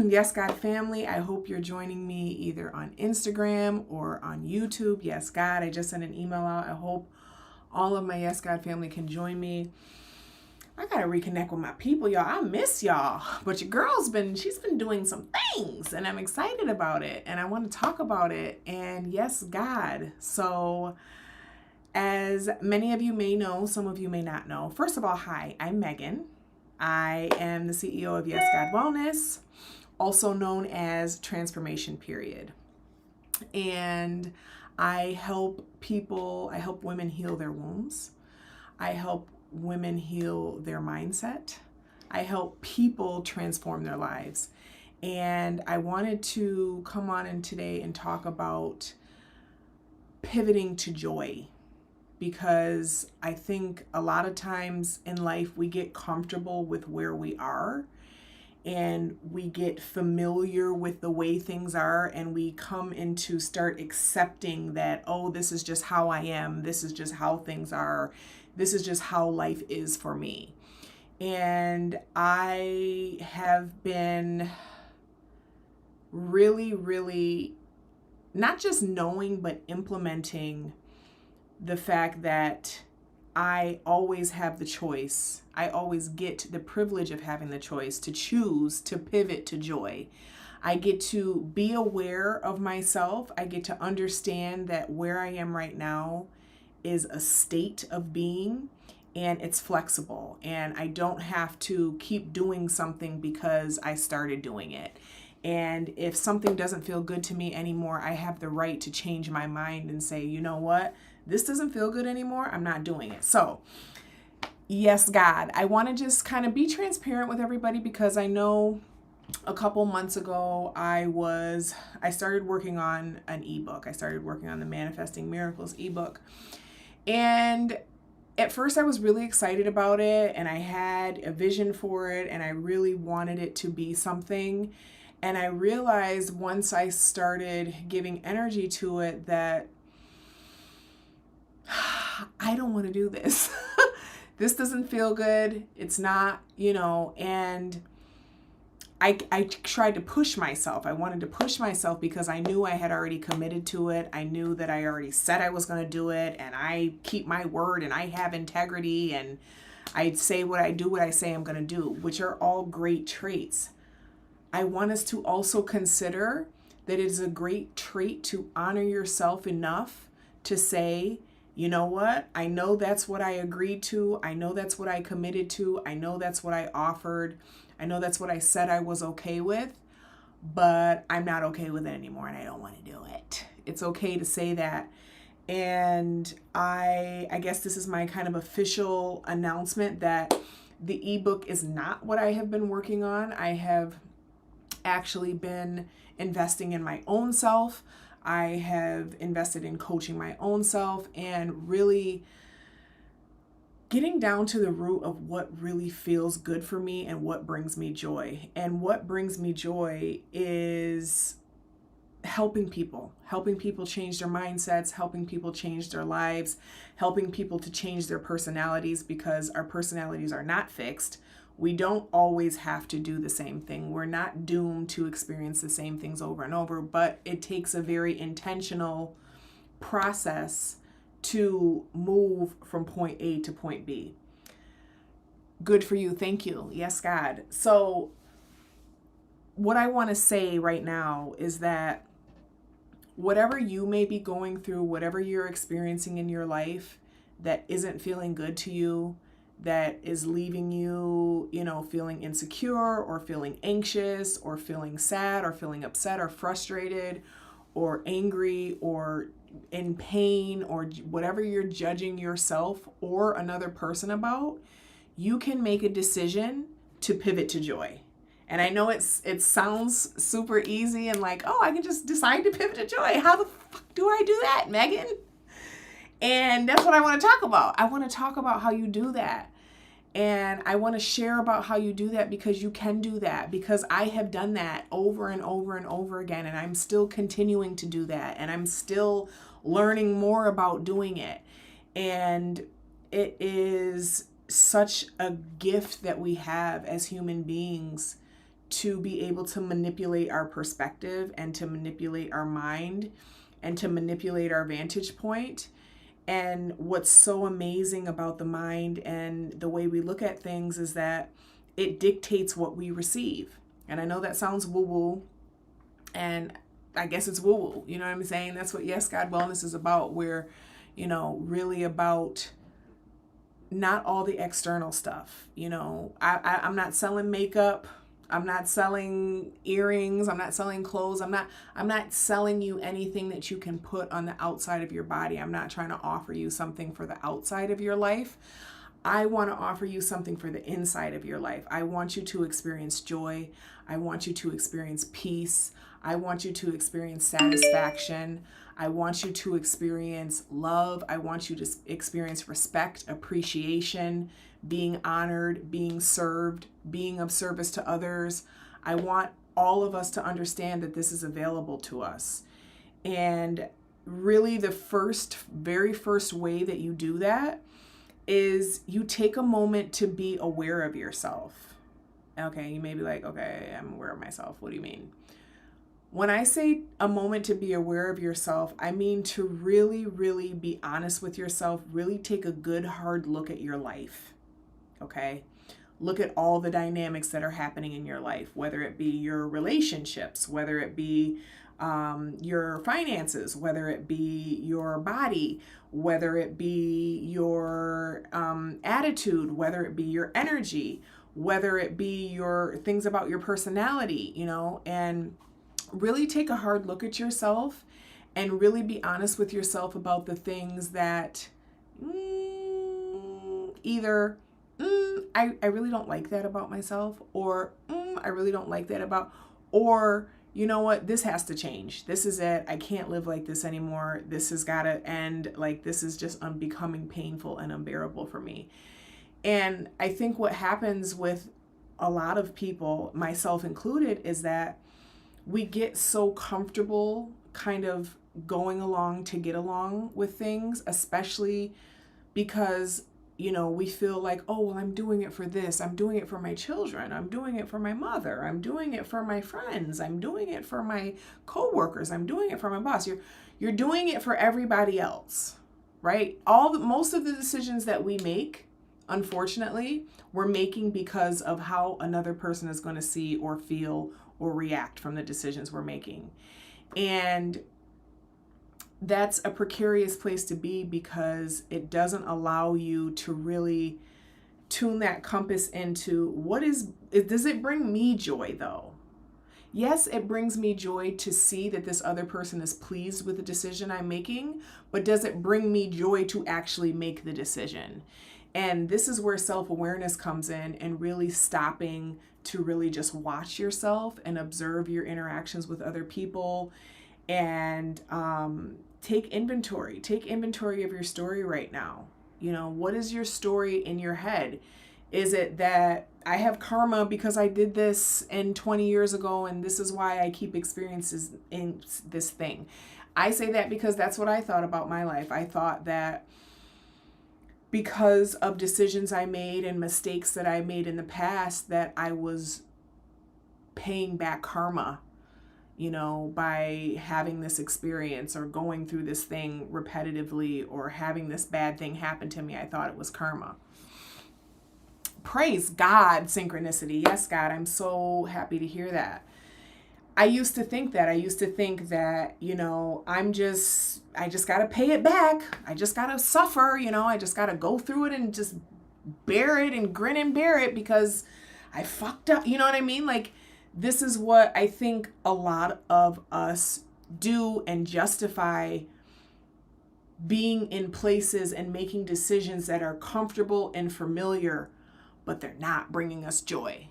Yes God family, I hope you're joining me either on Instagram or on YouTube. Yes God, I just sent an email out. I hope all of my Yes God family can join me. I gotta reconnect with my people, y'all. I miss y'all. But your girl's she's been doing some things and I'm excited about it and I want to talk about it. And yes, God. So as many of you may know, some of you may not know. First of all, hi, I'm Megan. I am the CEO of Yes God Wellness, also known as Transformation Period. And I help women heal their wombs. I help women heal their mindset. I help people transform their lives. And I wanted to come on in today and talk about pivoting to joy, because I think a lot of times in life we get comfortable with where we are and we get familiar with the way things are, and we come into start accepting that, oh, this is just how I am, this is just how things are, this is just how life is for me. And I have been really not just knowing but implementing the fact that I always have the choice. I always get the privilege of having the choice to choose to pivot to joy. I get to be aware of myself. I get to understand that where I am right now is a state of being and it's flexible. And I don't have to keep doing something because I started doing it. And if something doesn't feel good to me anymore, I have the right to change my mind and say, you know what? This doesn't feel good anymore. I'm not doing it. So, yes, God, I want to just kind of be transparent with everybody, because I know a couple months ago I started working on an ebook. I started working on the Manifesting Miracles ebook. And at first I was really excited about it and I had a vision for it and I really wanted it to be something. And I realized once I started giving energy to it that I don't want to do this. This doesn't feel good. It's not, and I tried to push myself. I wanted to push myself because I knew I had already committed to it. I knew that I already said I was going to do it, and I keep my word and I have integrity and I say what I say I'm going to do, which are all great traits. I want us to also consider that it is a great trait to honor yourself enough to say, you know what? I know that's what I agreed to. I know that's what I committed to. I know that's what I offered. I know that's what I said I was okay with, but I'm not okay with it anymore and I don't want to do it. It's okay to say that. And I guess this is my kind of official announcement that the ebook is not what I have been working on. I have actually been investing in my own self. I have invested in coaching my own self and really getting down to the root of what really feels good for me and what brings me joy. And what brings me joy is helping people change their mindsets, helping people change their lives, helping people to change their personalities, because our personalities are not fixed. We don't always have to do the same thing. We're not doomed to experience the same things over and over, but it takes a very intentional process to move from point A to point B. Good for you. Thank you. Yes, God. So what I want to say right now is that whatever you may be going through, whatever you're experiencing in your life that isn't feeling good to you, that is leaving you, feeling insecure or feeling anxious or feeling sad or feeling upset or frustrated or angry or in pain or whatever you're judging yourself or another person about, you can make a decision to pivot to joy. And I know it sounds super easy and like, oh, I can just decide to pivot to joy. How the fuck do I do that, Megan? And that's what I want to talk about. I want to talk about how you do that. And I want to share about how you do that, because you can do that, because I have done that over and over and over again. And I'm still continuing to do that. And I'm still learning more about doing it. And it is such a gift that we have as human beings to be able to manipulate our perspective and to manipulate our mind and to manipulate our vantage point. And what's so amazing about the mind and the way we look at things is that it dictates what we receive. And I know that sounds woo-woo, and I guess it's woo-woo. You know what I'm saying? That's what Yes God Wellness is about. We're, really about not all the external stuff. I'm not selling makeup. I'm not selling earrings. I'm not selling clothes. I'm not selling you anything that you can put on the outside of your body. I'm not trying to offer you something for the outside of your life. I want to offer you something for the inside of your life. I want you to experience joy. I want you to experience peace. I want you to experience satisfaction. I want you to experience love. I want you to experience respect, appreciation, being honored, being served, being of service to others. I want all of us to understand that this is available to us. And really the very first way that you do that is you take a moment to be aware of yourself. Okay, you may be like, okay, I'm aware of myself. What do you mean? When I say a moment to be aware of yourself, I mean to really, really be honest with yourself, really take a good hard look at your life. Okay? Look at all the dynamics that are happening in your life, whether it be your relationships, whether it be your finances, whether it be your body, whether it be your attitude, whether it be your energy, whether it be your things about your personality, and really take a hard look at yourself and really be honest with yourself about the things that either I really don't like that about myself, or I really don't like that about, or you know what, this has to change. This is it. I can't live like this anymore. This has got to end. Like, this is just becoming painful and unbearable for me. And I think what happens with a lot of people, myself included, is that we get so comfortable kind of going along to get along with things, especially because we feel like, oh, well, I'm doing it for this. I'm doing it for my children. I'm doing it for my mother. I'm doing it for my friends. I'm doing it for my coworkers. I'm doing it for my boss. You're doing it for everybody else, right? Most of the decisions that we make, unfortunately, we're making because of how another person is going to see or feel or react from the decisions we're making. And that's a precarious place to be, because it doesn't allow you to really tune that compass into does it bring me joy though? Yes, it brings me joy to see that this other person is pleased with the decision I'm making, but does it bring me joy to actually make the decision? And this is where self-awareness comes in, and really stopping to really just watch yourself and observe your interactions with other people, and take inventory of your story right now. What is your story in your head? Is it that I have karma because I did this 20 years ago, and this is why I keep experiencing this thing? I say that because that's what I thought about my life. I thought that because of decisions I made and mistakes that I made in the past, that I was paying back karma, by having this experience or going through this thing repetitively or having this bad thing happen to me. I thought it was karma. Praise God, synchronicity. Yes, God, I'm so happy to hear that. I used to think that, I just got to pay it back. I just got to suffer, I just got to go through it and just bear it and grin and bear it because I fucked up. You know what I mean? Like, this is what I think a lot of us do, and justify being in places and making decisions that are comfortable and familiar, but they're not bringing us joy.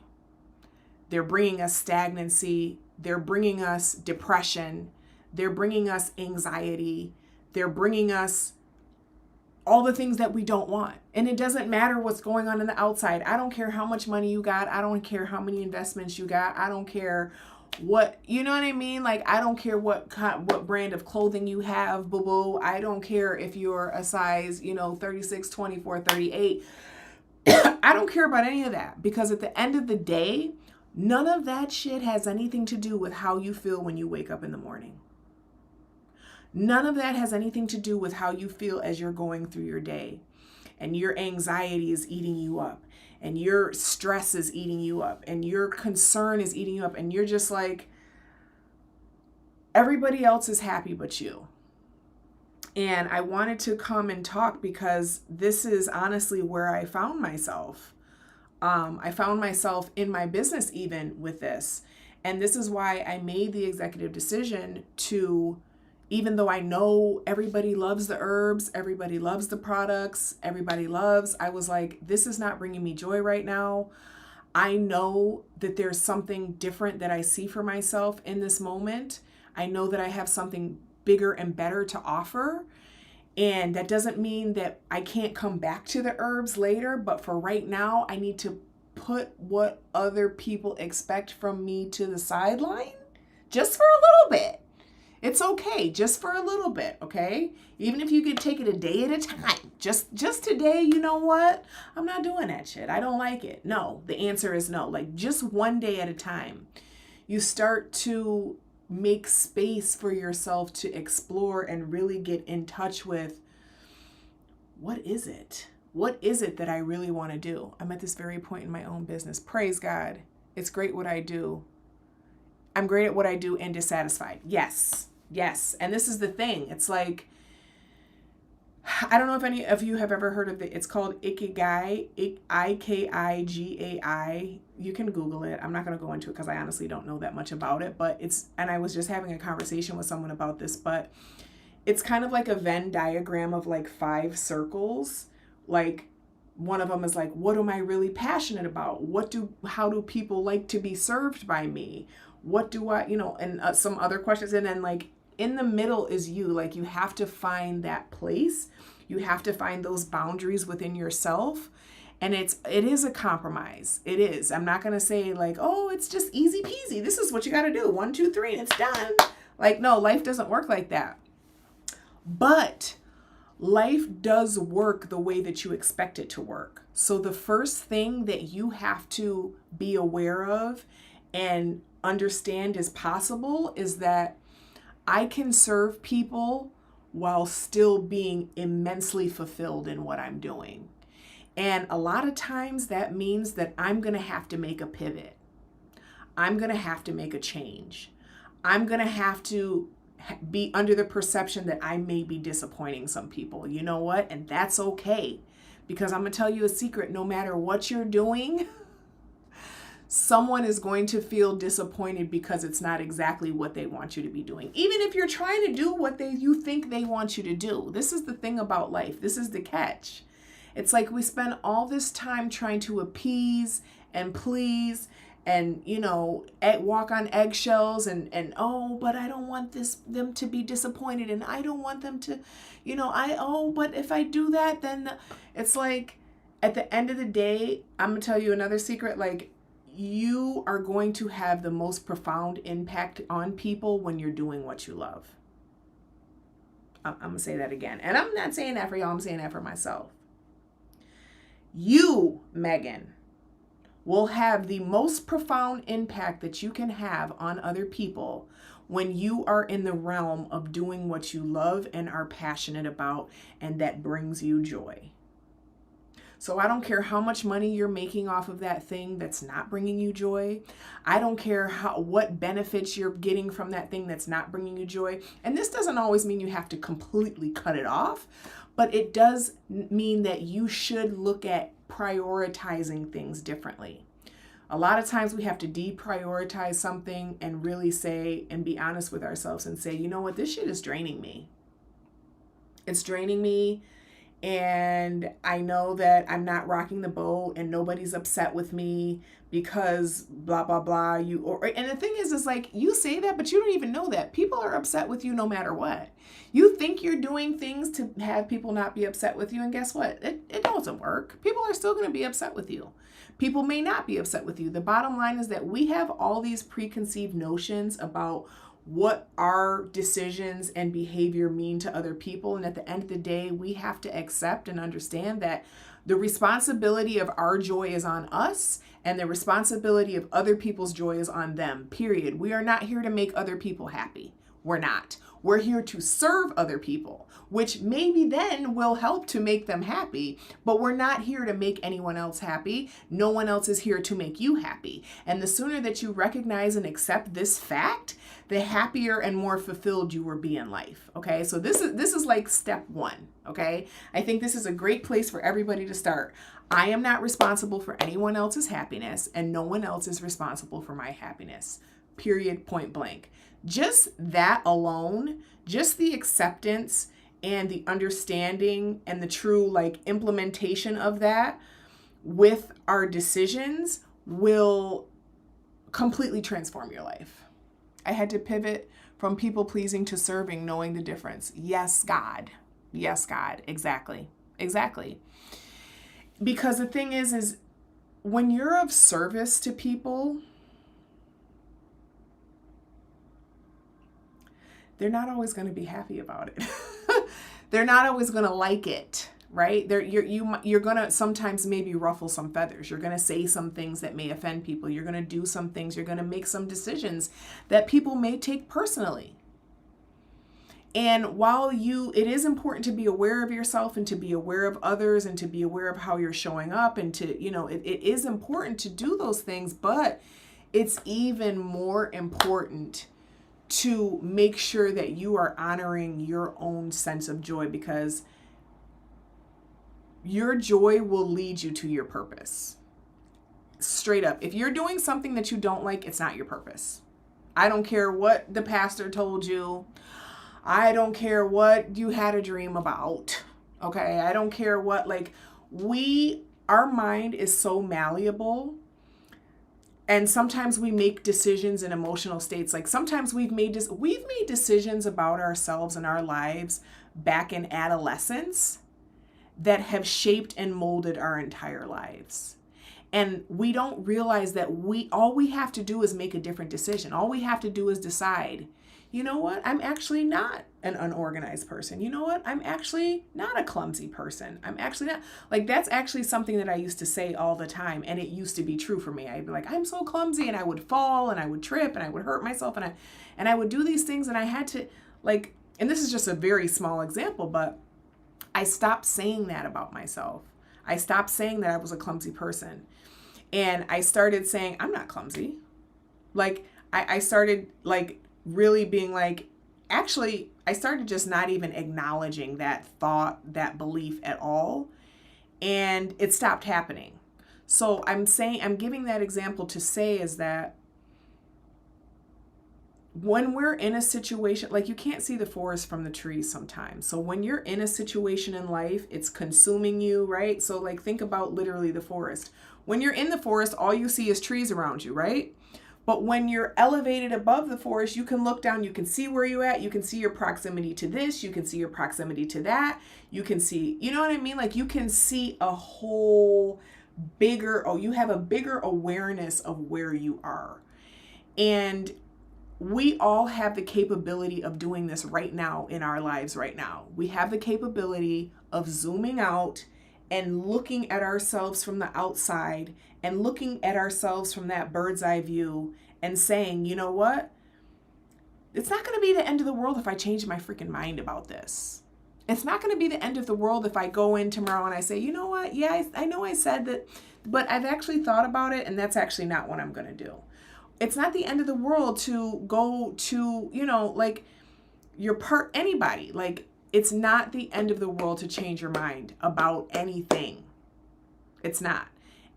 They're bringing us stagnancy. They're bringing us depression. They're bringing us anxiety. They're bringing us all the things that we don't want. And it doesn't matter what's going on in the outside. I don't care how much money you got. I don't care how many investments you got. I don't care what, you know what I mean? Like, I don't care what brand of clothing you have, boo-boo. I don't care if you're a size, 36, 24, 38. I don't care about any of that, because at the end of the day, None of that shit has anything to do with how you feel when you wake up in the morning. None of that has anything to do with how you feel as you're going through your day, and your anxiety is eating you up, and your stress is eating you up, and your concern is eating you up, and you're just like, everybody else is happy but you. And I wanted to come and talk because this is honestly where I found myself. I found myself in my business even with this. And this is why I made the executive decision to, even though I know everybody loves the herbs, everybody loves the products, I was like, this is not bringing me joy right now. I know that there's something different that I see for myself in this moment. I know that I have something bigger and better to offer. And that doesn't mean that I can't come back to the herbs later, but for right now, I need to put what other people expect from me to the sideline just for a little bit. It's okay, just for a little bit, okay? Even if you could take it a day at a time. Just today, you know what? I'm not doing that shit. I don't like it. No, the answer is no. Like, just one day at a time. You start to make space for yourself to explore and really get in touch with, what is it? What is it that I really want to do? I'm at this very point in my own business. Praise God. It's great what I do. I'm great at what I do and dissatisfied. Yes. And this is the thing. It's like, I don't know if any of you have ever heard of it. It's called Ikigai, Ikigai. You can Google it. I'm not going to go into it because I honestly don't know that much about it, but and I was just having a conversation with someone about this, but it's kind of like a Venn diagram of like 5 circles. Like, one of them is like, what am I really passionate about? How do people like to be served by me? What do I, and some other questions. And then like in the middle is you. Like, you have to find that place. You have to find those boundaries within yourself. And it is a compromise. It is. I'm not going to say like, oh, it's just easy peasy. This is what you got to do. 1, 2, 3, and it's done. Like, no, life doesn't work like that. But life does work the way that you expect it to work. So the first thing that you have to be aware of and understand is possible is that I can serve people while still being immensely fulfilled in what I'm doing. And a lot of times that means that I'm going to have to make a pivot. I'm going to have to make a change. I'm going to have to be under the perception that I may be disappointing some people. You know what? And that's okay. Because I'm going to tell you a secret. No matter what you're doing, someone is going to feel disappointed because it's not exactly what they want you to be doing. Even if you're trying to do what you think they want you to do. This is the thing about life. This is the catch. It's like we spend all this time trying to appease and please and, walk on eggshells and oh, but I don't want them to be disappointed, and I don't want them to, but if I do that, then it's like, at the end of the day, I'm going to tell you another secret, like, you are going to have the most profound impact on people when you're doing what you love. I'm going to say that again. And I'm not saying that for y'all, I'm saying that for myself. You, Megan, will have the most profound impact that you can have on other people when you are in the realm of doing what you love and are passionate about, and that brings you joy. So I don't care how much money you're making off of that thing that's not bringing you joy. I don't care what benefits you're getting from that thing that's not bringing you joy. And this doesn't always mean you have to completely cut it off, but it does mean that you should look at prioritizing things differently. A lot of times we have to deprioritize something and really say and be honest with ourselves and say, you know what, this shit is draining me. It's draining me. And I know that I'm not rocking the boat and nobody's upset with me because blah, blah, blah. And the thing is like, you say that, but you don't even know that people are upset with you no matter what. You think you're doing things to have people not be upset with you. And guess what? It doesn't work. People are still going to be upset with you. People may not be upset with you. The bottom line is that we have all these preconceived notions about what our decisions and behavior mean to other people. And at the end of the day, we have to accept and understand that the responsibility of our joy is on us, and the responsibility of other people's joy is on them, period. We are not here to make other people happy. We're not. We're here to serve other people, which maybe then will help to make them happy, but we're not here to make anyone else happy. No one else is here to make you happy. And the sooner that you recognize and accept this fact, the happier and more fulfilled you will be in life. Okay, so this is like step one. Okay, I think this is a great place for everybody to start. I am not responsible for anyone else's happiness, and no one else is responsible for my happiness. Period, point blank. Just that alone, just the acceptance and the understanding and the true like implementation of that with our decisions will completely transform your life. I had to pivot from people pleasing to serving, knowing the difference. Yes, God. Yes, God. Exactly. Exactly. Because the thing is when you're of service to people, they're not always going to be happy about it. They're not always going to like it, right? You're going to sometimes maybe ruffle some feathers. You're going to say some things that may offend people. You're going to do some things. You're going to make some decisions that people may take personally. And while it is important to be aware of yourself and to be aware of others and to be aware of how you're showing up and to, it is important to do those things, but it's even more important to make sure that you are honoring your own sense of joy, because your joy will lead you to your purpose. Straight up. If you're doing something that you don't like, it's not your purpose. I don't care what the pastor told you. I don't care what you had a dream about. Okay? I don't care what, our mind is so malleable. And sometimes we make decisions in emotional states. Like sometimes we've made decisions about ourselves and our lives back in adolescence that have shaped and molded our entire lives. And we don't realize that all we have to do is make a different decision. All we have to do is decide, you know what? I'm actually not an unorganized person. You know what? I'm actually not a clumsy person. I'm actually not. That's actually something that I used to say all the time. And it used to be true for me. I'd be like, I'm so clumsy, and I would fall and I would trip and I would hurt myself and I would do these things, and I had to and this is just a very small example, but I stopped saying that about myself. I stopped saying that I was a clumsy person. And I started saying, I'm not clumsy. I started really being actually, I started just not even acknowledging that thought, that belief at all. And it stopped happening. So I'm giving that example to say is that when we're in a situation, you can't see the forest from the trees sometimes. So when you're in a situation in life, it's consuming you, right? So think about literally the forest. When you're in the forest, all you see is trees around you, right? But when you're elevated above the forest, you can look down, you can see where you're at, you can see your proximity to this, you can see your proximity to that, you can see, you know what I mean? You can see a whole you have a bigger awareness of where you are. And we all have the capability of doing this right now in our lives right now. We have the capability of zooming out and looking at ourselves from the outside and looking at ourselves from that bird's eye view and saying, you know what? It's not going to be the end of the world if I change my freaking mind about this. It's not going to be the end of the world if I go in tomorrow and I say, you know what? Yeah, I know I said that, but I've actually thought about it, and that's actually not what I'm going to do. It's not the end of the world to go to, anybody. It's not the end of the world to change your mind about anything. It's not.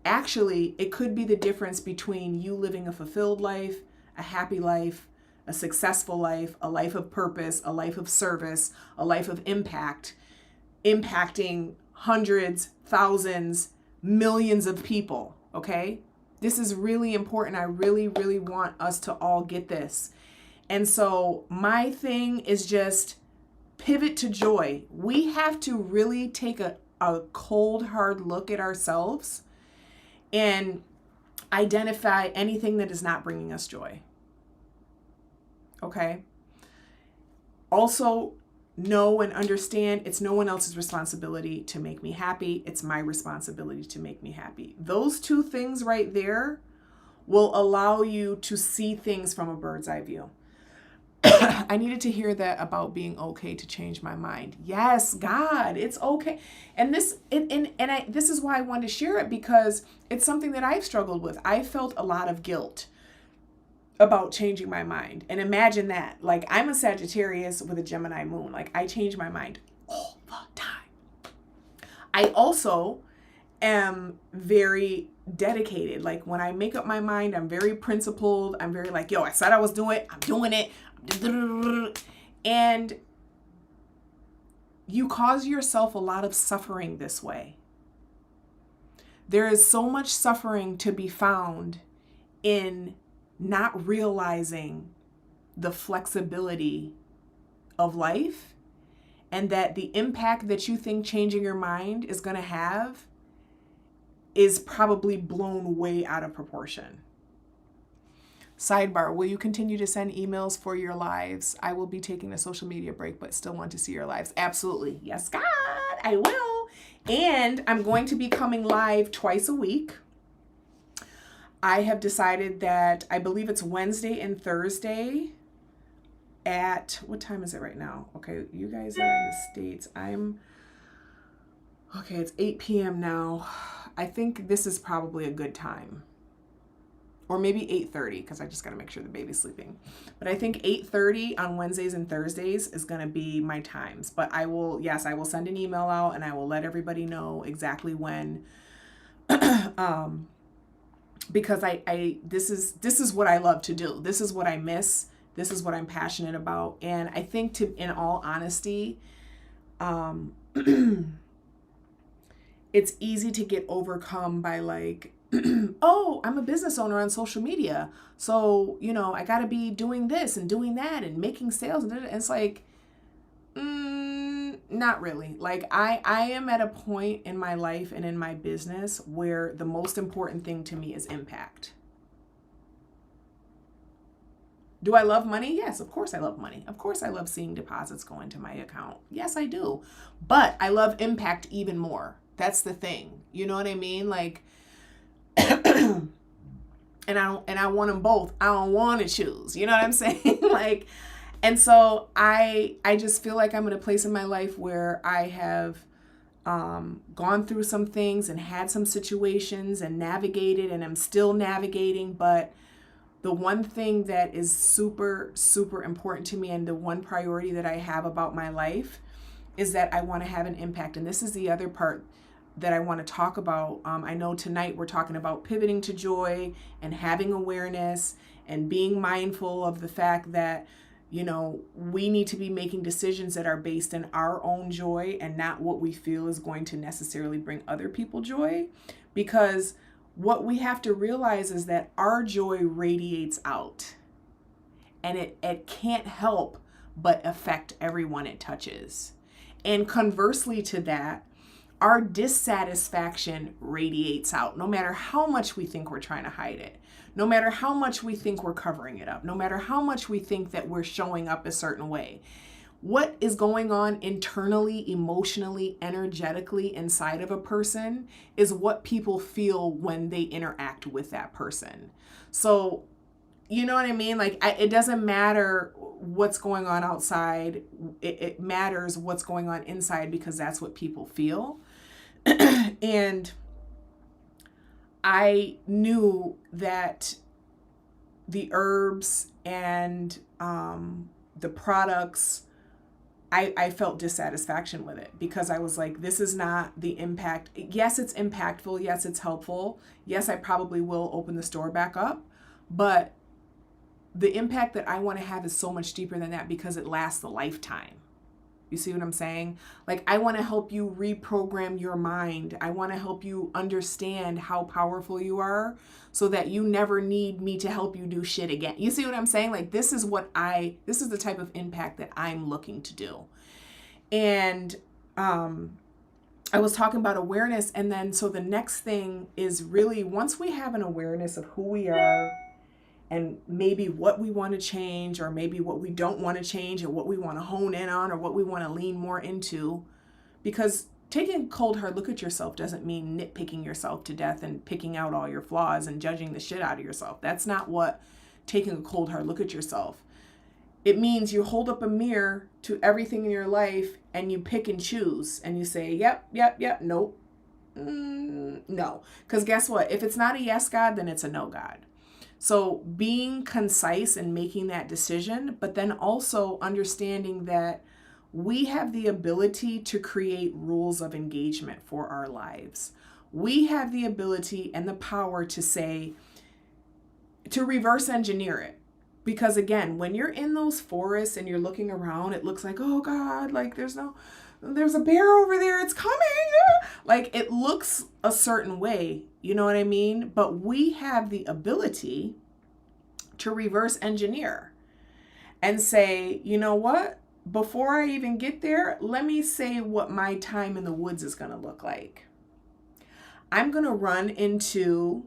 Actually, it could be the difference between you living a fulfilled life, a happy life, a successful life, a life of purpose, a life of service, a life of impact, impacting hundreds, thousands, millions of people, okay? This is really important. I really, really want us to all get this. And so my thing is just pivot to joy. We have to really take a cold, hard look at ourselves and identify anything that is not bringing us joy. Okay? Also, know and understand it's no one else's responsibility to make me happy. It's my responsibility to make me happy. Those two things right there will allow you to see things from a bird's eye view. I needed to hear that about being okay to change my mind. Yes, God, it's okay. And this this is why I wanted to share it, because it's something that I've struggled with. I felt a lot of guilt about changing my mind. And imagine that. Like, I'm a Sagittarius with a Gemini moon. Like, I change my mind all the time. I also am very dedicated. Like, when I make up my mind, I'm very principled. I'm very like, yo, I said I was doing it. I'm doing it. And you cause yourself a lot of suffering this way. There is so much suffering to be found in not realizing the flexibility of life, and that the impact that you think changing your mind is going to have is probably blown way out of proportion. Sidebar, will you continue to send emails for your lives? I will be taking a social media break, but still want to see your lives. Absolutely. Yes, God, I will. And I'm going to be coming live twice a week. I have decided that I believe it's Wednesday and Thursday at, what time is it right now? Okay, you guys are in the States. Okay, it's 8 p.m. now. I think this is probably a good time. Or maybe 8:30, because I just got to make sure the baby's sleeping. But I think 8:30 on Wednesdays and Thursdays is going to be my times. But I will send an email out and I will let everybody know exactly when. Because this is what I love to do. This is what I miss. This is what I'm passionate about. And I think, in all honesty, it's easy to get overcome by like, oh, I'm a business owner on social media, so, I got to be doing this and doing that and making sales. And it's like, not really. Like, I am at a point in my life and in my business where the most important thing to me is impact. Do I love money? Yes, of course I love money. Of course I love seeing deposits go into my account. Yes, I do. But I love impact even more. That's the thing. You know what I mean? Like, and I want them both. I don't want to choose. You know what I'm saying? Like, and so I just feel like I'm in a place in my life where I have gone through some things and had some situations and navigated, and I'm still navigating. But the one thing that is super, super important to me, and the one priority that I have about my life, is that I want to have an impact. And this is the other part that I want to talk about. I know tonight we're talking about pivoting to joy and having awareness and being mindful of the fact that, we need to be making decisions that are based in our own joy and not what we feel is going to necessarily bring other people joy. Because what we have to realize is that our joy radiates out, and it can't help but affect everyone it touches. And conversely to that, our dissatisfaction radiates out, no matter how much we think we're trying to hide it, no matter how much we think we're covering it up, no matter how much we think that we're showing up a certain way. What is going on internally, emotionally, energetically inside of a person is what people feel when they interact with that person. So, you know what I mean? Like, it doesn't matter what's going on outside. It matters what's going on inside, because that's what people feel. And I knew that the herbs and the products, I felt dissatisfaction with it, because I was like, this is not the impact. Yes, it's impactful. Yes, it's helpful. Yes, I probably will open the store back up. But the impact that I want to have is so much deeper than that, because it lasts a lifetime. You see what I'm saying? Like, I want to help you reprogram your mind. I want to help you understand how powerful you are, so that you never need me to help you do shit again. You see what I'm saying? Like, this is the type of impact that I'm looking to do. And I was talking about awareness. And then, so the next thing is really, once we have an awareness of who we are and maybe what we want to change, or maybe what we don't want to change, or what we want to hone in on, or what we want to lean more into. Because taking a cold hard look at yourself doesn't mean nitpicking yourself to death and picking out all your flaws and judging the shit out of yourself. That's not what taking a cold hard look at yourself. It means you hold up a mirror to everything in your life and you pick and choose and you say, yep, nope, no. Because guess what? If it's not a yes God, then it's a no God. So being concise and making that decision, but then also understanding that we have the ability to create rules of engagement for our lives. We have the ability and the power to say, to reverse engineer it. Because again, when you're in those forests and you're looking around, it looks like, oh God, like there's a bear over there, it's coming. Like it looks a certain way, you know what I mean? But we have the ability to reverse engineer and say, you know what? Before I even get there, let me say what my time in the woods is going to look like. I'm going to run into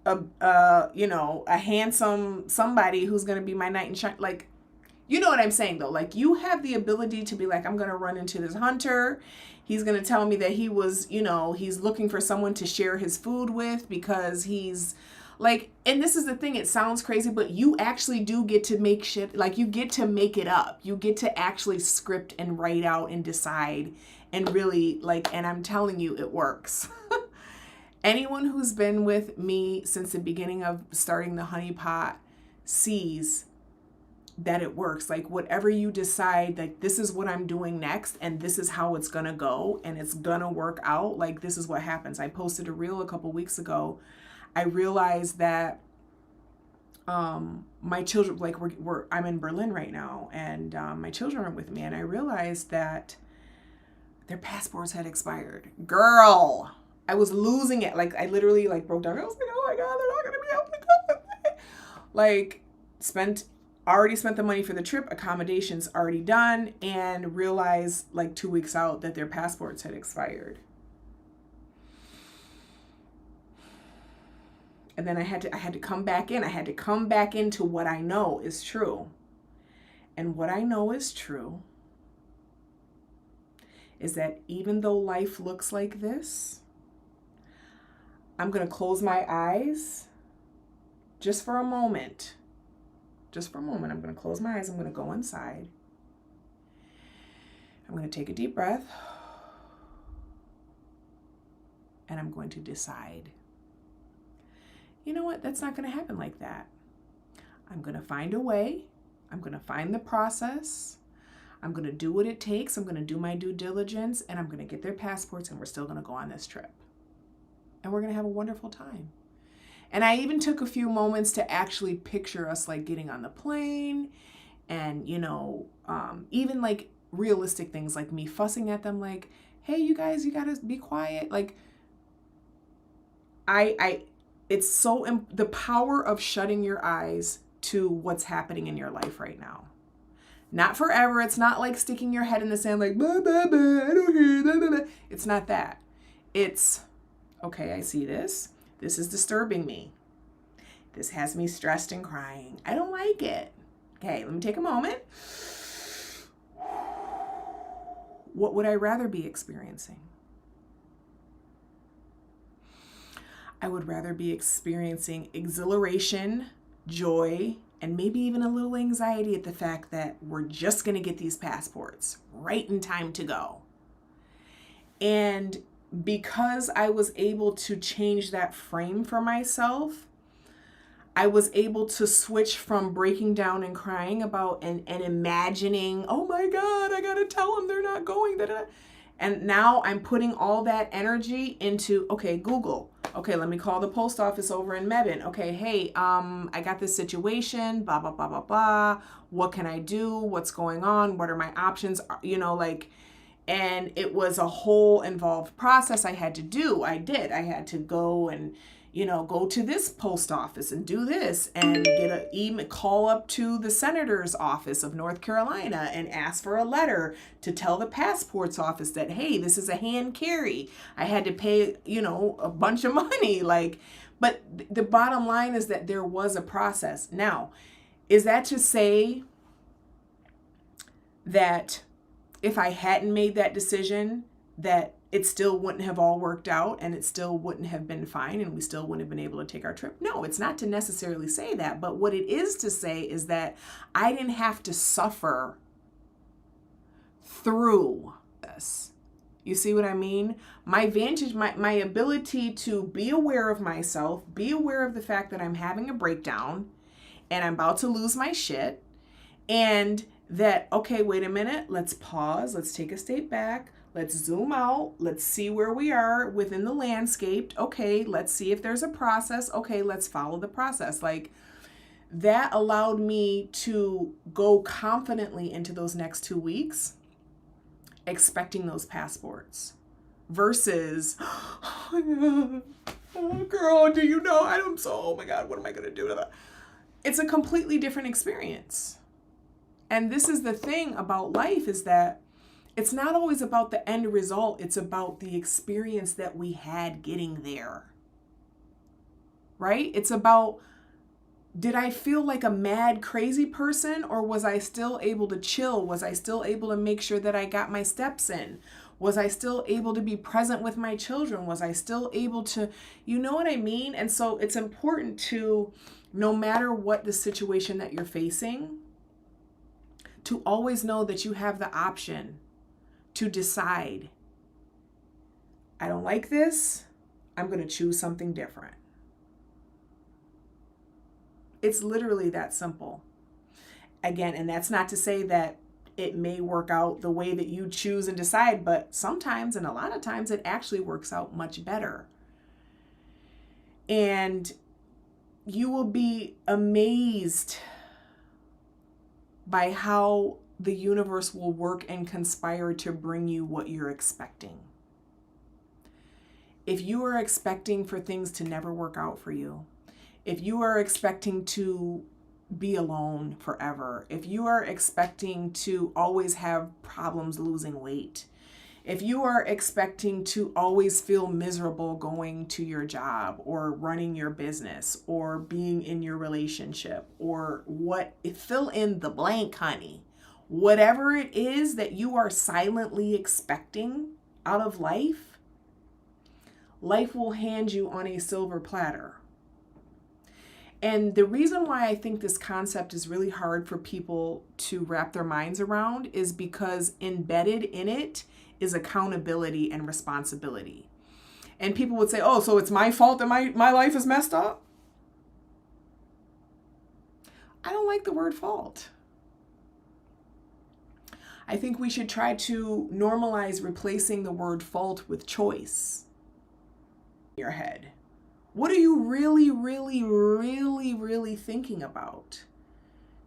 a handsome somebody who's going to be my knight in shine. Like, you know what I'm saying though? Like you have the ability to be like, I'm going to run into this hunter. He's going to tell me that he was, he's looking for someone to share his food with because he's like, and this is the thing, it sounds crazy, but you actually do get to make shit, like you get to make it up. You get to actually script and write out and decide and really like, and I'm telling you, it works. Anyone who's been with me since the beginning of starting the Honey Pot sees that it works. Like whatever you decide, like this is what I'm doing next and this is how it's gonna go and it's gonna work out. Like this is what happens. I posted a reel a couple weeks ago. I realized that my children, like I'm in Berlin right now and my children are with me, and I realized that their passports had expired. Girl, I was losing it. Like I literally like broke down. I was like, oh my God, they're not gonna be able to come. Like already spent the money for the trip, accommodations already done, and realized like 2 weeks out that their passports had expired. And then I had to come back in. I had to come back into what I know is true. And what I know is true is that even though life looks like this, I'm going to close my eyes just for a moment. Just for a moment. I'm going to close my eyes. I'm going to go inside. I'm going to take a deep breath. And I'm going to decide. You know what? That's not going to happen like that. I'm going to find a way. I'm going to find the process. I'm going to do what it takes. I'm going to do my due diligence, and I'm going to get their passports, and we're still going to go on this trip. And we're going to have a wonderful time. And I even took a few moments to actually picture us like getting on the plane and, even like realistic things like me fussing at them like, hey, you guys, you got to be quiet. Like it's so the power of shutting your eyes to what's happening in your life right now. Not forever. It's not like sticking your head in the sand like, bah, bah, bah, I don't hear, blah, blah, blah. It's not that. It's, okay, I see this. This is disturbing me. This has me stressed and crying. I don't like it. Okay, let me take a moment. What would I rather be experiencing? I would rather be experiencing exhilaration, joy, and maybe even a little anxiety at the fact that we're just going to get these passports right in time to go. And because I was able to change that frame for myself, I was able to switch from breaking down and crying about and imagining, oh my God, I got to tell them they're not going. And now I'm putting all that energy into, okay, Google. Okay, let me call the post office over in Mebane. Okay, hey, I got this situation, blah, blah, blah, blah, blah. What can I do? What's going on? What are my options? And it was a whole involved process I had to do. I had to go and, go to this post office and do this and get an email, call up to the senator's office of North Carolina and ask for a letter to tell the passports office that, hey, this is a hand carry. I had to pay, a bunch of money, But the bottom line is that there was a process. Now, is that to say that if I hadn't made that decision, that it still wouldn't have all worked out and it still wouldn't have been fine and we still wouldn't have been able to take our trip? No, it's not to necessarily say that. But what it is to say is that I didn't have to suffer through this. You see what I mean? My ability to be aware of myself, be aware of the fact that I'm having a breakdown and I'm about to lose my shit, and that, okay, wait a minute, let's pause, let's take a step back, let's zoom out, let's see where we are within the landscape. Okay, let's see if there's a process. Okay, let's follow the process. Like, that allowed me to go confidently into those next 2 weeks, expecting those passports, versus, oh, girl, do you know? Oh my God, what am I going to do to that? It's a completely different experience. And this is the thing about life, is that it's not always about the end result. It's about the experience that we had getting there. Right? It's about, did I feel like a mad, crazy person, or was I still able to chill? Was I still able to make sure that I got my steps in? Was I still able to be present with my children? Was I still able to, you know what I mean? And so it's important to, no matter what the situation that you're facing, to always know that you have the option to decide, I don't like this, I'm going to choose something different. It's literally that simple. Again, and that's not to say that it may work out the way that you choose and decide, but sometimes, and a lot of times, it actually works out much better. And you will be amazed by how the universe will work and conspire to bring you what you're expecting. If you are expecting for things to never work out for you, if you are expecting to be alone forever, if you are expecting to always have problems losing weight, if you are expecting to always feel miserable going to your job or running your business or being in your relationship, or fill in the blank, honey. Whatever it is that you are silently expecting out of life, life will hand you on a silver platter. And the reason why I think this concept is really hard for people to wrap their minds around is because embedded in it is accountability and responsibility. And people would say, oh, so it's my fault that my life is messed up? I don't like the word fault. I think we should try to normalize replacing the word fault with choice in your head. What are you really, really, really, really thinking about?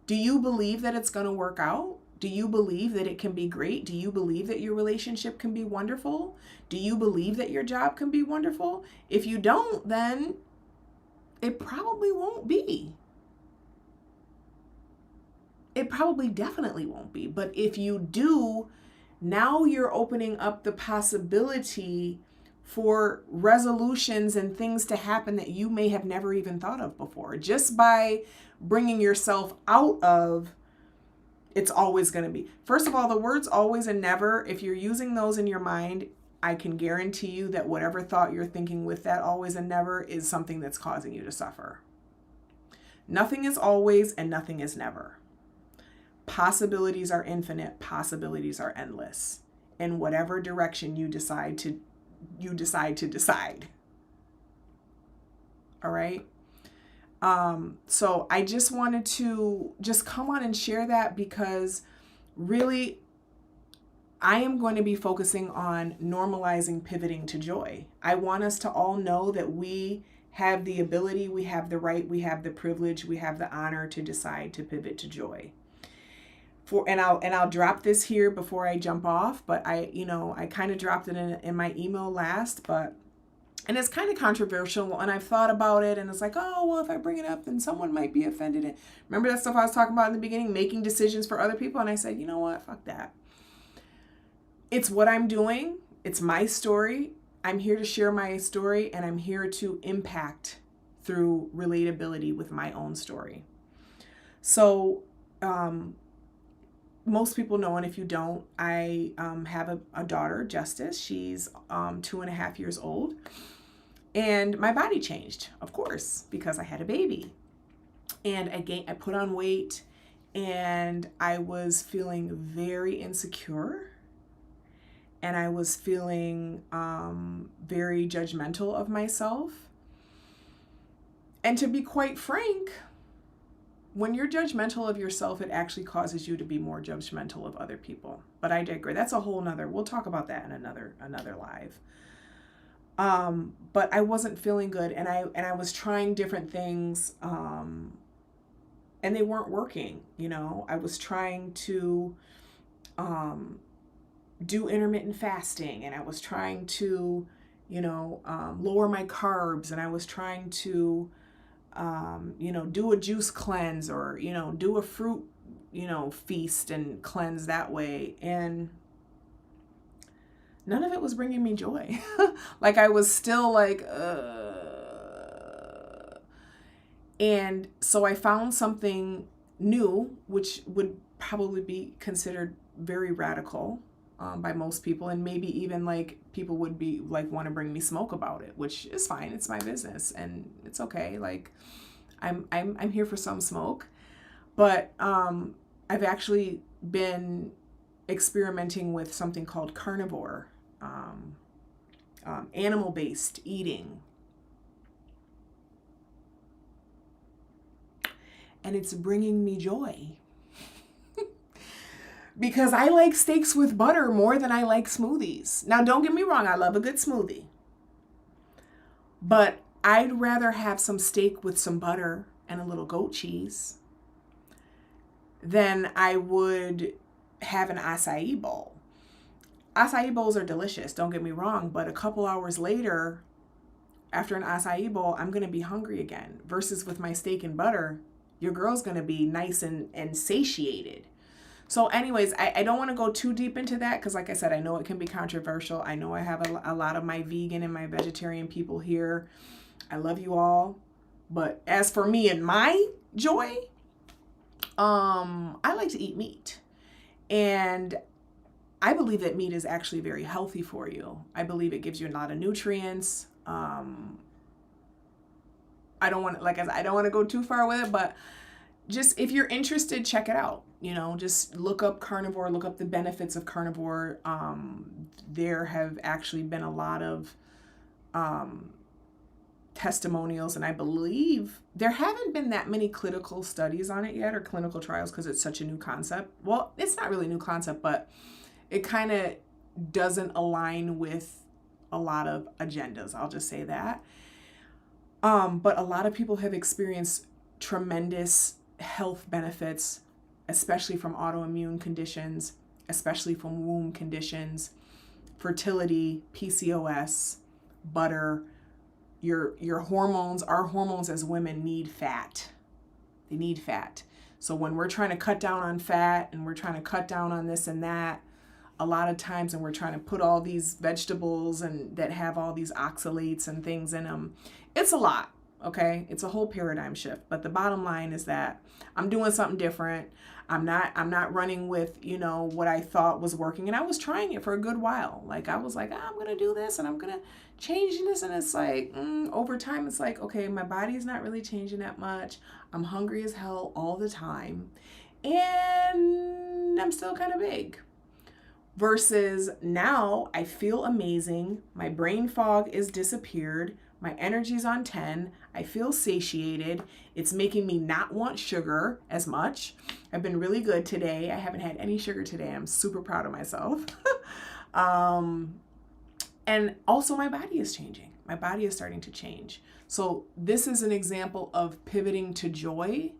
Do you believe that it's going to work out? Do you believe that it can be great? Do you believe that your relationship can be wonderful? Do you believe that your job can be wonderful? If you don't, then it probably won't be. It probably definitely won't be. But if you do, now you're opening up the possibility for resolutions and things to happen that you may have never even thought of before, just by bringing yourself out of it's always going to be. First of all, the words always and never, if you're using those in your mind, I can guarantee you that whatever thought you're thinking with that always and never is something that's causing you to suffer. Nothing is always and nothing is never. Possibilities are infinite. Possibilities are endless. In whatever direction you decide to decide. All right. So I just wanted to just come on and share that, because really I am going to be focusing on normalizing pivoting to joy. I want us to all know that we have the ability, we have the right, we have the privilege, we have the honor to decide to pivot to joy. I'll drop this here before I jump off, but I kind of dropped it in my email last, and it's kind of controversial, and I've thought about it, and it's like, oh, well, if I bring it up, then someone might be offended. Remember that stuff I was talking about in the beginning, making decisions for other people? And I said, you know what? Fuck that. It's what I'm doing. It's my story. I'm here to share my story, and I'm here to impact through relatability with my own story. So most people know, and if you don't, I have a daughter, Justice. She's 2.5 years old. And my body changed, of course, because I had a baby. And I put on weight, and I was feeling very insecure. And I was feeling very judgmental of myself. And to be quite frank, when you're judgmental of yourself, it actually causes you to be more judgmental of other people. But I digress. That's a whole nother, we'll talk about that in another live. But I wasn't feeling good, and I was trying different things, and they weren't working. I was trying to do intermittent fasting, and I was trying to, lower my carbs, and I was trying to, do a juice cleanse, or, do a fruit, feast and cleanse that way. And none of it was bringing me joy. Like, I was still like, And so I found something new, which would probably be considered very radical by most people. And maybe even like people would be like, want to bring me smoke about it, which is fine. It's my business and it's okay. Like I'm here for some smoke, but I've actually been experimenting with something called carnivore, animal-based eating. And it's bringing me joy. Because I like steaks with butter more than I like smoothies. Now, don't get me wrong, I love a good smoothie. But I'd rather have some steak with some butter and a little goat cheese than I would have an acai bowl. Acai bowls are delicious, don't get me wrong, but a couple hours later, after an acai bowl, I'm going to be hungry again. Versus with my steak and butter, your girl's going to be nice and satiated. So anyways, I don't want to go too deep into that because, like I said, I know it can be controversial. I know I have a lot of my vegan and my vegetarian people here. I love you all. But as for me and my joy, I like to eat meat. And I believe that meat is actually very healthy for you. I believe it gives you a lot of nutrients. I don't want to go too far with it, but just if you're interested, check it out. Just look up carnivore, look up the benefits of carnivore. There have actually been a lot of testimonials, and I believe there haven't been that many clinical studies on it yet, or clinical trials, because it's such a new concept. Well, it's not really a new concept, but it kind of doesn't align with a lot of agendas. I'll just say that. But a lot of people have experienced tremendous health benefits, especially from autoimmune conditions, especially from womb conditions, fertility, PCOS, butter. Your hormones, our hormones as women need fat. They need fat. So when we're trying to cut down on fat and we're trying to cut down on this and that, a lot of times, and we're trying to put all these vegetables and that have all these oxalates and things in them, it's a lot. Okay, it's a whole paradigm shift. But the bottom line is that I'm doing something different. I'm not running with, what I thought was working. And I was trying it for a good while. Like, I was like, I'm going to do this and I'm going to change this. And it's like, over time, it's like, okay, my body's not really changing that much. I'm hungry as hell all the time. And I'm still kind of big. Versus now I feel amazing. My brain fog is disappeared. My energy's on 10. I feel satiated. It's making me not want sugar as much. I've been really good today. I haven't had any sugar today. I'm super proud of myself. And also my body is changing. My body is starting to change. So this is an example of pivoting to joy,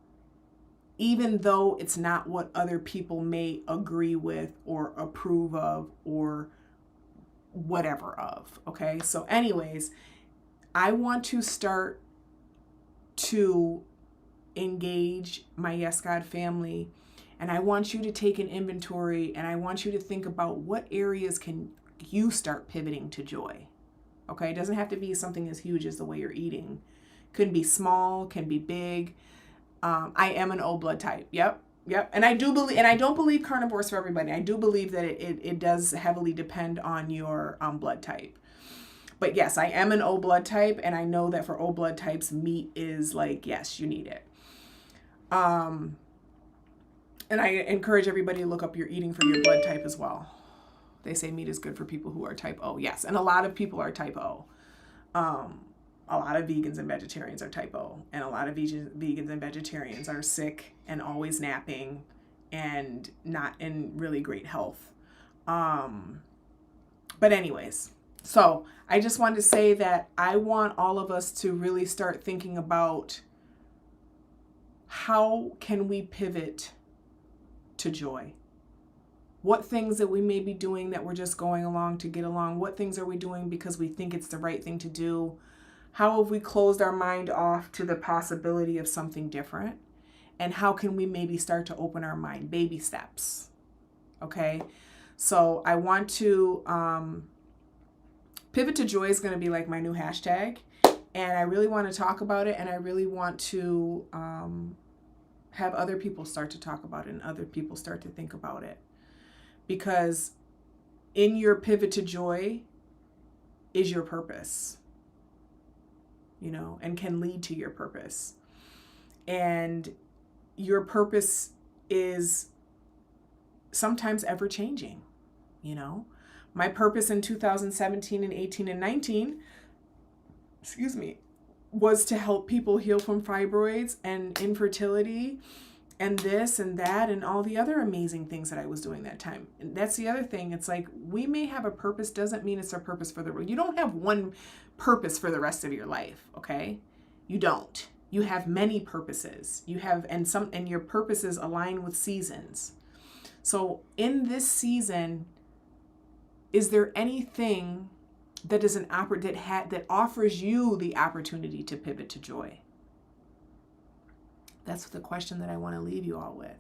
even though it's not what other people may agree with or approve of or whatever of. Okay. So anyways, I want to start to engage my Yes God family, and I want you to take an inventory, and I want you to think about what areas can you start pivoting to joy. Okay, it doesn't have to be something as huge as the way you're eating. Can be small, can be big. I am an O blood type. Yep. And I don't believe carnivore's for everybody. I do believe that it does heavily depend on your blood type. But yes, I am an O blood type, and I know that for O blood types, meat is like, yes, you need it. And I encourage everybody to look up your eating for your blood type as well. They say meat is good for people who are type O. Yes, and a lot of people are type O. A lot of vegans and vegetarians are type O, and a lot of vegans and vegetarians are sick and always napping and not in really great health. But anyways, so I just wanted to say that I want all of us to really start thinking about how can we pivot to joy? What things that we may be doing that we're just going along to get along? What things are we doing because we think it's the right thing to do? How have we closed our mind off to the possibility of something different? And how can we maybe start to open our mind? Baby steps. Okay? So I want to, Pivot to Joy is going to be like my new hashtag. And I really want to talk about it. And I really want to have other people start to talk about it and other people start to think about it. Because in your pivot to joy is your purpose. And can lead to your purpose. And your purpose is sometimes ever changing. My purpose in 2017 and 18 and 19, was to help people heal from fibroids and infertility and this and that and all the other amazing things that I was doing that time. And that's the other thing. It's like, we may have a purpose, doesn't mean it's our purpose for the world. You don't have one purpose for the rest of your life, okay? You don't. You have many purposes. And your purposes align with seasons. So in this season, is there anything that is that offers you the opportunity to pivot to joy? That's the question that I want to leave you all with.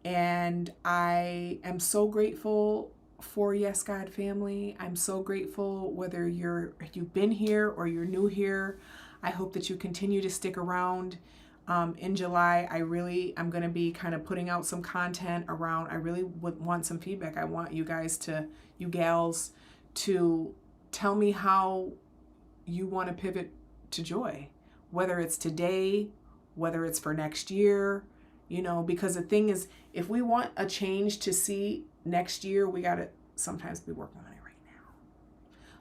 And I am so grateful for Yes God family. I'm so grateful whether you've been here or you're new here. I hope that you continue to stick around. In July, I'm going to be kind of putting out some content around, I really would want some feedback. I want you gals to tell me how you want to pivot to joy, whether it's today, whether it's for next year, because the thing is, if we want a change to see next year, we got to sometimes be working on it right now.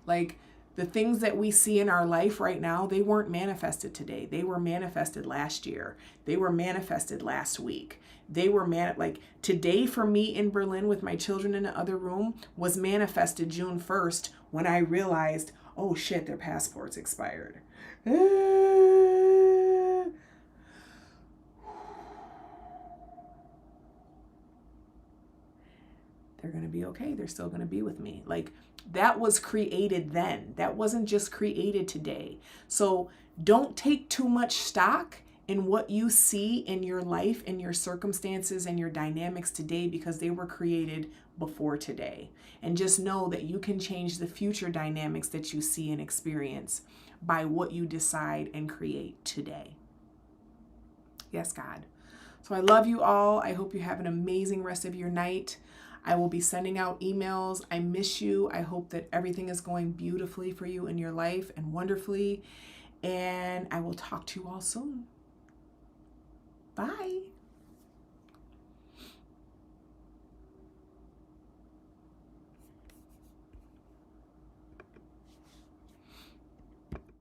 Like the things that we see in our life right now, they weren't manifested today. They were manifested last year. They were manifested last week. They were today for me in Berlin with my children in the other room was manifested June 1st when I realized, oh shit, their passports expired. They're going to be okay. They're still going to be with me. Like, that was created then. That wasn't just created today. So don't take too much stock in what you see in your life, in your circumstances, and your dynamics today, because they were created before today. And just know that you can change the future dynamics that you see and experience by what you decide and create today. Yes, God. So I love you all. I hope you have an amazing rest of your night. I will be sending out emails. I miss you. I hope that everything is going beautifully for you in your life and wonderfully. And I will talk to you all soon. Bye.